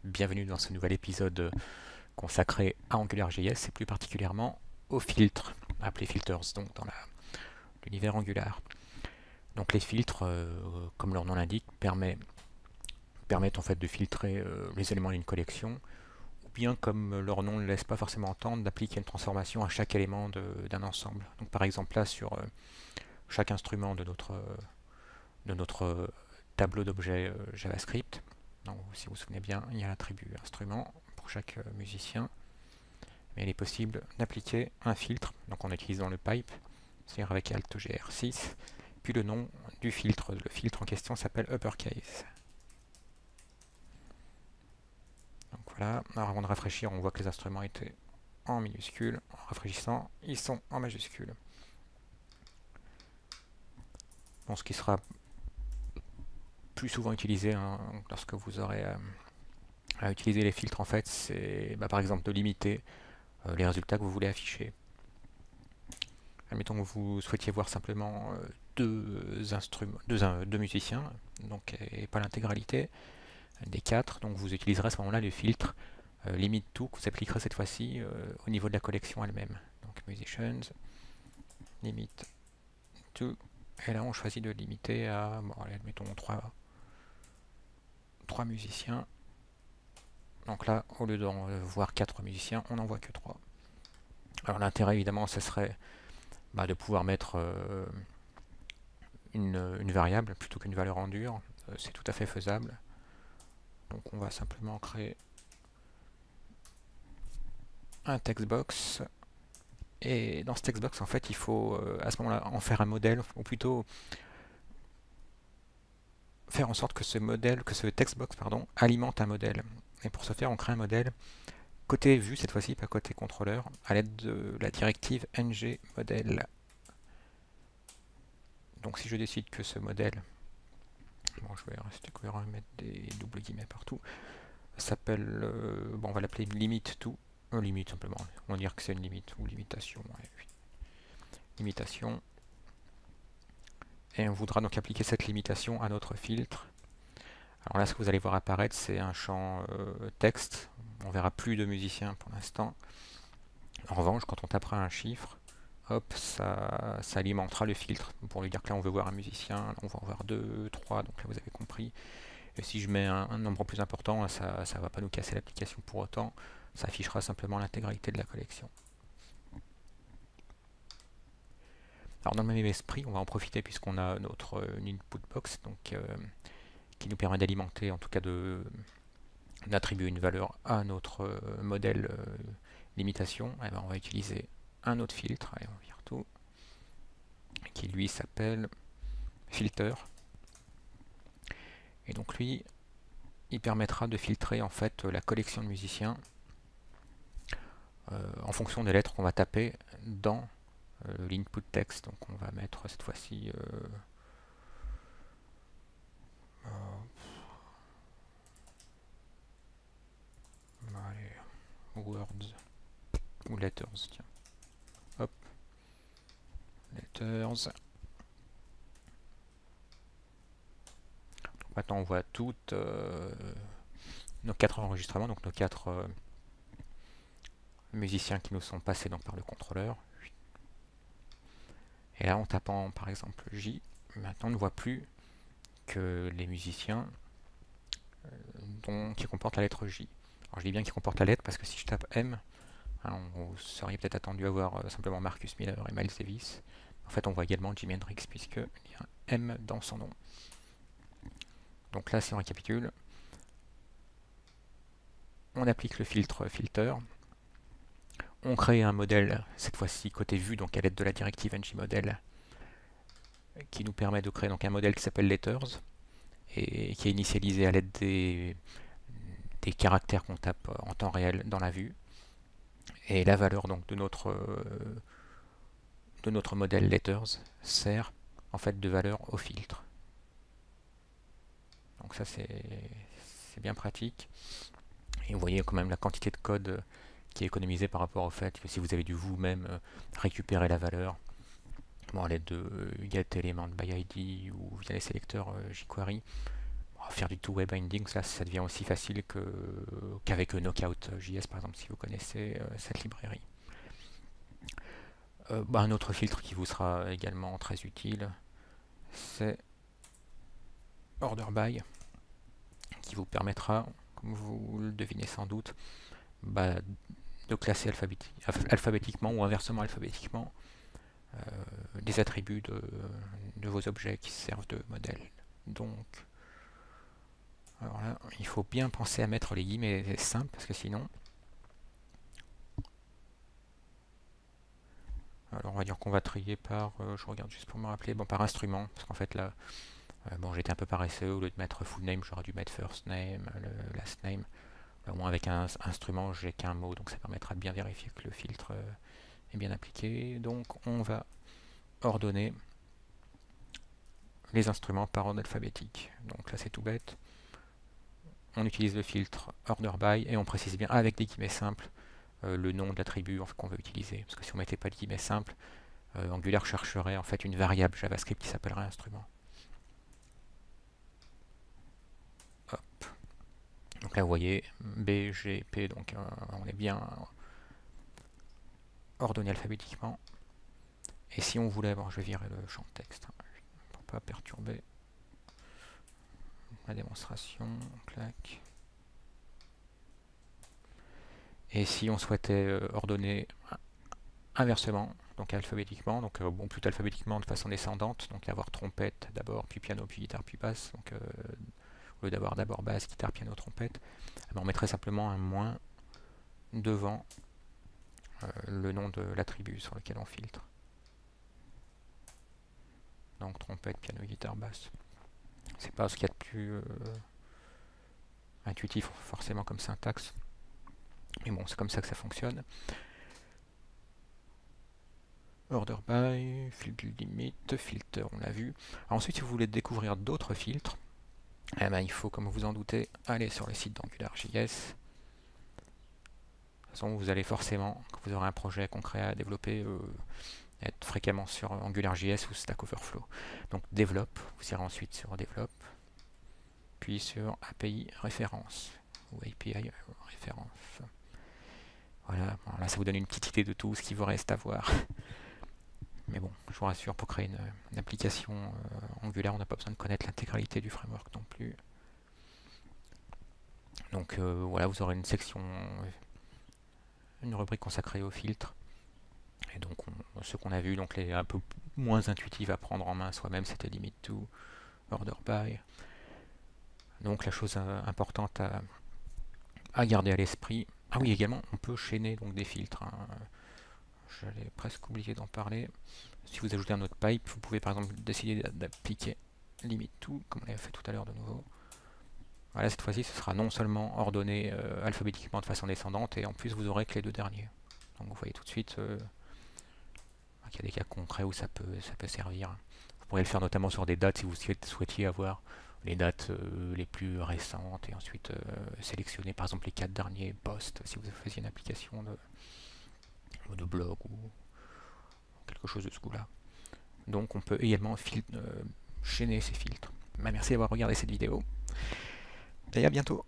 Bienvenue dans ce nouvel épisode consacré à AngularJS et plus particulièrement aux filtres, appelés filters donc dans l'univers Angular. Donc les filtres, comme leur nom l'indique, permettent en fait de filtrer les éléments d'une collection, ou bien comme leur nom ne le laisse pas forcément entendre, d'appliquer une transformation à chaque élément d'un ensemble. Donc par exemple là sur chaque instrument de notre tableau d'objets JavaScript. Donc, si vous vous souvenez bien, il y a l'attribut instrument pour chaque musicien. Mais il est possible d'appliquer un filtre, donc en utilisant le pipe, c'est-à-dire avec Alt-GR6, puis le nom du filtre. Le filtre en question s'appelle uppercase. Donc voilà, alors avant de rafraîchir, on voit que les instruments étaient en minuscules. En rafraîchissant, ils sont en majuscules. Bon, ce qui sera plus souvent utilisé lorsque vous aurez à utiliser les filtres, en fait, c'est par exemple de limiter les résultats que vous voulez afficher. Admettons que vous souhaitiez voir simplement deux musiciens, donc, et pas l'intégralité des quatre, donc vous utiliserez à ce moment-là le filtre limit to que vous appliquerez cette fois-ci au niveau de la collection elle-même. Donc musicians, limit to, et là on choisit de limiter à, bon, allez, admettons trois musiciens. Donc là, au lieu d'en voir 4 musiciens, on n'en voit que 3. Alors l'intérêt évidemment, ce serait de pouvoir mettre une variable plutôt qu'une valeur en dur. C'est tout à fait faisable. Donc on va simplement créer un textbox. Et dans ce textbox, en fait, il faut à ce moment-là en faire un modèle, ou plutôt faire en sorte que ce textbox, pardon, alimente un modèle. Et pour ce faire, on crée un modèle côté vue cette fois-ci, pas côté contrôleur, à l'aide de la directive ngModel. Donc si je décide que ce modèle, bon, je vais rester cohérent et mettre des doubles guillemets partout, s'appelle, bon, on va l'appeler limit to, limite simplement, on va dire que c'est une limite ou limitation, ouais, oui. Limitation, et on voudra donc appliquer cette limitation à notre filtre. Alors là, ce que vous allez voir apparaître, c'est un champ texte. On verra plus de musiciens pour l'instant. En revanche, quand on tapera un chiffre, hop, ça alimentera le filtre pour lui dire que là on veut voir un musicien, là on va en voir 2, 3, donc là vous avez compris. Et si je mets un nombre plus important, ça ne va pas nous casser l'application pour autant, ça affichera simplement l'intégralité de la collection. Alors dans le même esprit, on va en profiter puisqu'on a notre input box, donc, qui nous permet d'alimenter, en tout cas d'attribuer une valeur à notre modèle limitation. Et ben on va utiliser un autre filtre, allez, on va vire tout, qui lui s'appelle filter. Et donc lui, il permettra de filtrer en fait la collection de musiciens en fonction des lettres qu'on va taper dans l'input text. Donc on va mettre cette fois-ci words ou letters, tiens. Hop, letters. Donc maintenant on voit toutes nos 4 enregistrements, donc nos 4 musiciens qui nous sont passés donc par le contrôleur. Et là en tapant par exemple J, maintenant on ne voit plus que les musiciens qui comportent la lettre J. Alors je dis bien qui comporte la lettre parce que si je tape M, alors vous seriez peut-être attendu à voir simplement Marcus Miller et Miles Davis. En fait on voit également Jimi Hendrix puisqu'il y a un M dans son nom. Donc là si on récapitule, on applique le filtre filter, on crée un modèle, cette fois-ci côté vue, donc à l'aide de la directive ngModel, qui nous permet de créer donc un modèle qui s'appelle letters, et qui est initialisé à l'aide des caractères qu'on tape en temps réel dans la vue. Et la valeur donc de notre modèle letters sert en fait de valeur au filtre. Donc ça c'est bien pratique. Et vous voyez quand même la quantité de code qui est économisée par rapport au fait que si vous avez dû vous-même récupérer la valeur à l'aide de get element by id ou via les sélecteurs jQuery, faire du two-way binding, ça devient aussi facile qu'avec Knockout.js par exemple, si vous connaissez cette librairie. Un autre filtre qui vous sera également très utile, c'est Order By, qui vous permettra, comme vous le devinez sans doute, de classer alphabétiquement ou inversement alphabétiquement les attributs de vos objets qui servent de modèle. Donc, alors là, il faut bien penser à mettre les guillemets simples, parce que sinon... Alors on va dire qu'on va trier par, je regarde juste pour me rappeler, par instrument, parce qu'en fait là, j'étais un peu paresseux, au lieu de mettre full name, j'aurais dû mettre first name, last name. Au moins avec un instrument, j'ai qu'un mot, donc ça permettra de bien vérifier que le filtre est bien appliqué. Donc on va ordonner les instruments par ordre alphabétique. Donc là c'est tout bête. On utilise le filtre order by et on précise bien avec des guillemets simples le nom de l'attribut qu'on veut utiliser. Parce que si on ne mettait pas de guillemets simples, Angular chercherait en fait une variable JavaScript qui s'appellerait instrument. Hop. Donc là vous voyez B, G, P, donc on est bien ordonné alphabétiquement. Et si on voulait, je vais virer le champ de texte pour pas perturber la démonstration. Clac. Et si on souhaitait ordonner inversement, donc alphabétiquement, donc plutôt alphabétiquement de façon descendante, donc avoir trompette d'abord, puis piano, puis guitare, puis basse, donc au lieu d'avoir d'abord basse, guitare, piano, trompette, on mettrait simplement un moins devant le nom de l'attribut sur lequel on filtre. Donc trompette, piano, guitare, basse. C'est pas ce qu'il y a de plus intuitif forcément comme syntaxe, mais bon, c'est comme ça que ça fonctionne. Order by, filtre limit, filter, on l'a vu. Alors ensuite, si vous voulez découvrir d'autres filtres, il faut, comme vous en doutez, aller sur le site d'AngularJS. De toute façon, vous allez forcément, quand vous aurez un projet concret à développer, être fréquemment sur AngularJS ou Stack Overflow. Donc développe, vous irez ensuite sur développe, puis sur API référence ou API référence. Voilà, là ça vous donne une petite idée de tout ce qu'il vous reste à voir. Mais bon, je vous rassure, pour créer une application Angular, on n'a pas besoin de connaître l'intégralité du framework non plus. Donc voilà, vous aurez une section, une rubrique consacrée aux filtres. Et donc ce qu'on a vu, donc les un peu moins intuitives à prendre en main soi-même, c'était limit to, order by. Donc la chose importante à garder à l'esprit. Ah oui, également, on peut chaîner donc des filtres. J'allais presque oublier d'en parler. Si vous ajoutez un autre pipe, vous pouvez par exemple décider d'appliquer limit to, comme on l'avait fait tout à l'heure de nouveau. Voilà, cette fois-ci, ce sera non seulement ordonné alphabétiquement de façon descendante, et en plus vous aurez que les deux derniers. Donc vous voyez tout de suite qu'il y a des cas concrets où ça peut servir. Vous pourrez le faire notamment sur des dates si vous souhaitiez avoir les dates les plus récentes, et ensuite sélectionner par exemple les 4 derniers posts si vous faisiez une application de blog ou quelque chose de ce goût-là. Donc on peut également chaîner ces filtres. Merci d'avoir regardé cette vidéo et à bientôt.